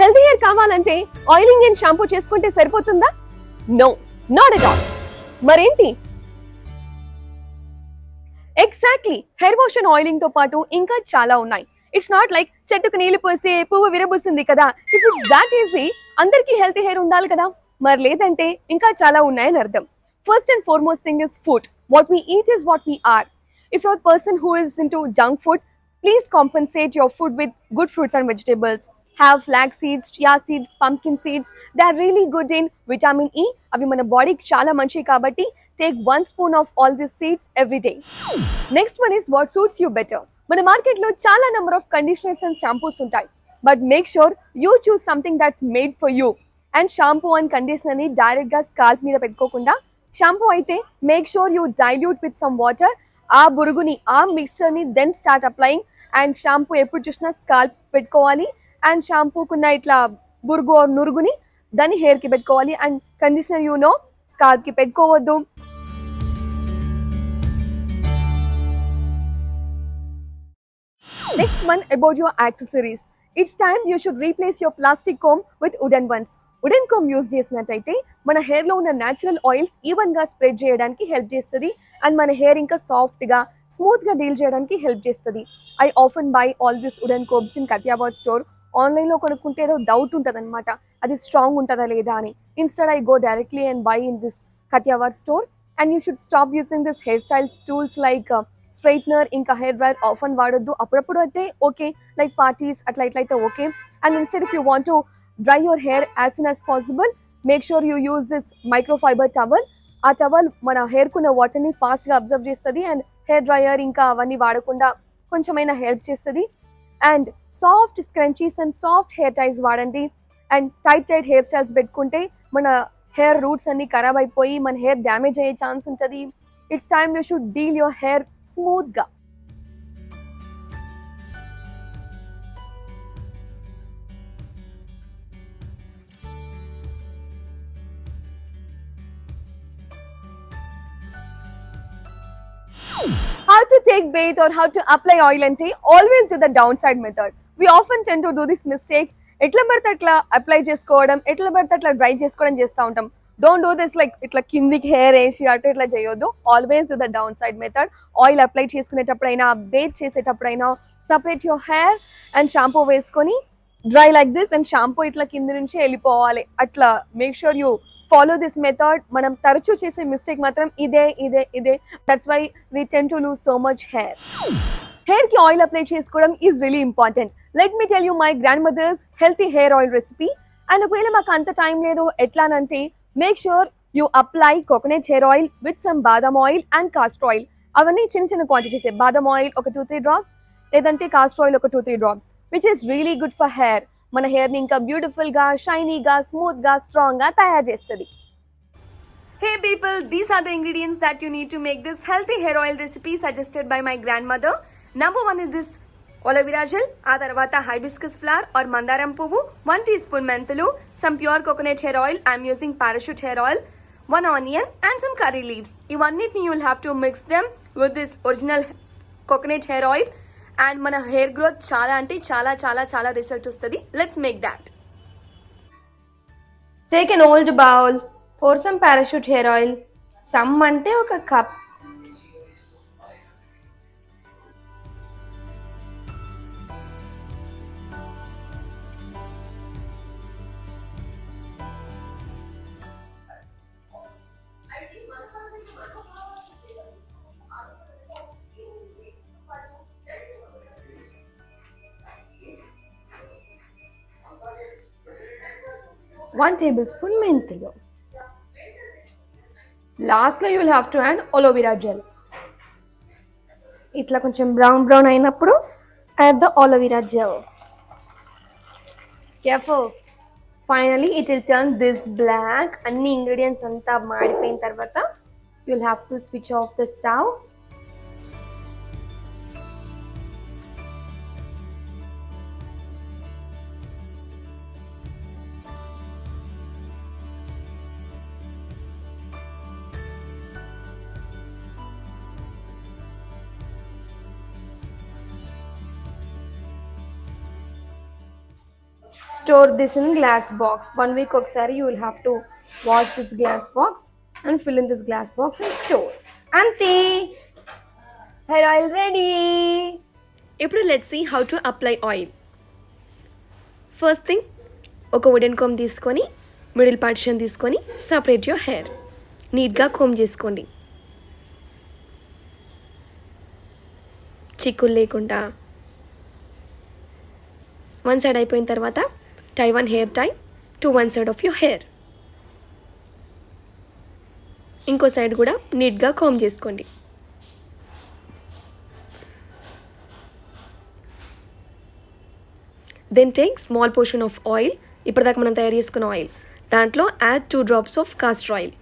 Healthy hair కావాలంటే oiling and shampoo చేసుకుంటే సరిపోతుందా? No, not at all. మరేంటి? Exactly, hair wash and oiling తో పాటు ఇంకా చాలా ఉన్నాయి. ఇట్స్ నాట్ లైక్ చెట్టుకు నీళ్లు పోసి పువ్వు విరబూసింది కదా. ఇఫ్ ఇట్స్ దాట్ ఈజీ, అందరికీ హెల్తీ హెయిర్ ఉండాలి కదా. మరి లేదంటే ఇంకా చాలా ఉన్నాయని అర్థం. First and foremost thing is food. What we eat is what we are. If you're a person who is into junk food, please compensate your food with good fruits and vegetables. Have flax seeds, chia seeds, pumpkin seeds. They are really good in vitamin E. అవి మన బాడీకి చాలా మంచివి కాబట్టి take 1 spoon of all these seeds every day. Next one is what suits you better. మన మార్కెట్లో చాలా number of conditioners and shampoos ఉంటాయి. But make sure you choose something that's made for you. And shampoo and కండిషనర్ని డైరెక్ట్గా scalp మీద పెట్టుకోకుండా, shampoo అయితే make sure you dilute with some water. ఆ బురుగుని, ఆ మిక్స్చర్ని then start applying. And shampoo ఎప్పుడు చూసినా స్కాల్ప్ పెట్టుకోవాలి. అండ్ షాంపూకున్న ఇట్లా బురుగు నురుగుని దాన్ని హెయిర్కి పెట్టుకోవాలి. అండ్ కండిషనర్ స్కాల్ప్కి పెట్టుకోవద్దు. Next one about your accessories. It's time you should replace your plastic comb with wooden ones. Wooden comb use చేసినట్టయితే మన హెయిర్లో ఉన్న న్యాచురల్ ఆయిల్స్ ఈవెన్గా స్ప్రెడ్ చేయడానికి హెల్ప్ చేస్తుంది. అండ్ మన హెయిర్ ఇంకా సాఫ్ట్గా స్మూత్గా డీల్ చేయడానికి హెల్ప్ చేస్తుంది. I often buy all this wooden combs in Kathiyabad store. ఆన్లైన్లో కొనుక్కుంటే ఏదో డౌట్ ఉంటుంది అనమాట, అది స్ట్రాంగ్ ఉంటుందా లేదా అని. Instead I go directly and buy in this Kathiyabad store. And you should stop using this hair style tools like straightener ఇంకా హెయిర్ డ్రైయర్ ఆఫెన్ వాడొద్దు. అప్పుడప్పుడు అయితే ఓకే, లైక్ పార్టీస్ అట్లా ఇట్లయితే okay. And instead if you want to dry your hair as soon as possible, make sure you use this microfiber towel. ఆ towel మన hair కున్న వాటర్ని ఫాస్ట్గా అబ్జర్వ్ చేస్తుంది. అండ్ హెయిర్ డ్రైయర్ ఇంకా అవన్నీ వాడకుండా కొంచెమైనా హెల్ప్ చేస్తుంది. And soft scrunchies and soft hair ties వాడండి. అండ్ టైట్ హెయిర్ స్టైల్స్ పెట్టుకుంటే మన హెయిర్ రూట్స్ అన్ని ఖరాబ్ అయిపోయి మన హెయిర్ డ్యామేజ్ అయ్యే ఛాన్స్ ఉంటుంది. It's time you should deal your hair స్మూత్గా. How to take bath or how to apply oil ante always do the downside method. We often tend to do this mistake. ఎట్లా పడితే అట్లా apply చేసుకోవడం, ఎట్లా పడితే అట్లా dry చేసుకోవడం చేస్తూ ఉంటాం. డోంట్ డూ దిస్ లైక్ ఇట్లా కిందికి హెయిర్ వేసి అటు ఇట్లా చేయొద్దు. Always do the down side method. Oil apply చేసుకునేటప్పుడైనా, బేత్ చేసేటప్పుడైనా separate your hair and shampoo వేసుకొని dry like this. And shampoo ఇట్లా కింది నుంచి వెళ్ళిపోవాలి. అట్లా make sure you follow this method. మనం తరచూ చేసే మిస్టేక్ మాత్రం ఇదే. That's why we tend to lose so much hair. హెయిర్కి ఆయిల్ అప్లై చేసుకోవడం is really important. Let me tell you my grandmother's healthy hair oil recipe. And ఒకవేళ మాకు అంత టైం లేదు ఎట్లానంటే, make sure you apply coconut hair oil with some badam oil and castor oil. అవన్నీ చిన్న క్వాంటిటీసే. బాదం oil ఒక 2-3 డ్రాప్స్, లేదంటే కాస్టర్ ఆయిల్ ఒక 2-3 drops, which is really good for hair. మన హెయిర్ని ఇంకా బ్యూటిఫుల్గా, షైనీగా, స్మూత్గా, స్ట్రాంగ్గా తయారు చేస్తుంది. Hey people, these are the ingredients that you need to make this healthy hair oil recipe suggested by my grandmother. Number 1 is this aloe vera gel, ఆ తర్వాత hibiscus flower or mandaram పువ్వు, 1 teaspoon మెంతులు, some pure coconut hair oil, I am using parachute hair oil, 1 onion and some curry leaves. ఇవన్నిటిని you will have to mix them with this original coconut hair oil and మన hair growth చాలా అంటే చాలా result వస్తుంది. Let's make that. Take an old bowl, pour some parachute hair oil, some అంటే ఒక cup. One tablespoon మెంతులు. లాస్ట్లో you will have to add aloe vera gel. ఇట్లా కొంచెం బ్రౌన్ అయినప్పుడు add the aloe vera gel. Careful. Finally it will turn this black. అన్ని ingredients అంతా మాడిపోయిన తర్వాత you will have to switch off the stove. Store this in glass box. 1 week ఒకసారి you will have to wash this glass box and fill in this glass box and store. అంతే, hair oil ready. ఇప్పుడు let's see how to apply oil. First thing, ఒక wooden comb తీసుకొని middle partition తీసుకొని separate your hair. నీట్గా comb చేసుకోండి, చిక్కులు లేకుండా. One side అయిపోయిన తర్వాత tie one hair tie to one side of your hair. ఇంకో సైడ్ కూడా నీట్గా కోమ్ చేసుకోండి. Then take small portion of oil. ఇప్పటిదాకా మనం తయారు చేసుకున్న ఆయిల్, దాంట్లో add 2 drops of castor oil.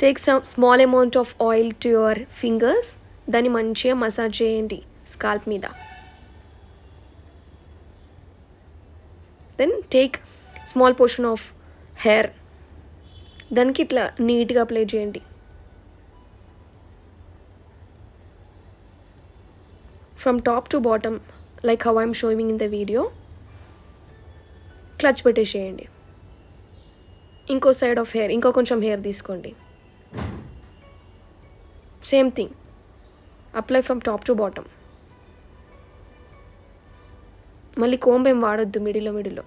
Take some small amount of oil to your fingers. దాన్ని మంచిగా మసాజ్ చేయండి స్కాల్ప్ మీద. Then take small portion of hair, దానికి ఇట్లా నీట్గా అప్లై చేయండి. From top to bottom like how I'm showing in the video. Clutch పెట్టేసేయండి. ఇంకో సైడ్ ఆఫ్ హెయిర్, ఇంకో కొంచెం హెయిర్ తీసుకోండి. Same thing, apply from top to bottom. మళ్ళీ కోంబ్ ఏం వాడొద్దు మిడిల్లో.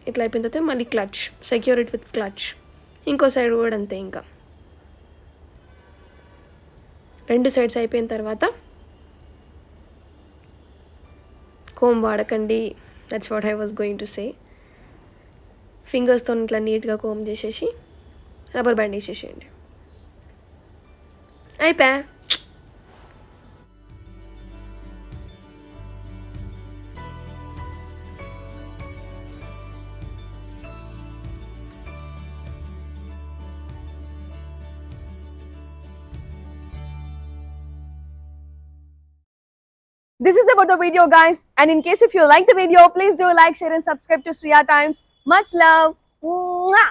ఇట్లా అయిపోయిన తర్వాత మళ్ళీ clutch, secure it with clutch. ఇంకో సైడ్ కూడా అంతే. ఇంకా 2 sides అయిపోయిన తర్వాత కోమ్ వాడకండి. That's what I was going to say. ఫింగర్స్తో ఇట్లా నీట్గా కోమ్ చేసేసి రబ్బర్ బ్యాండ్ వేసేసేయండి. అయిపోయా. This is about the video, guys, and in case if you like the video, please do like, share and subscribe to Shriya Times. Much love. Mwah!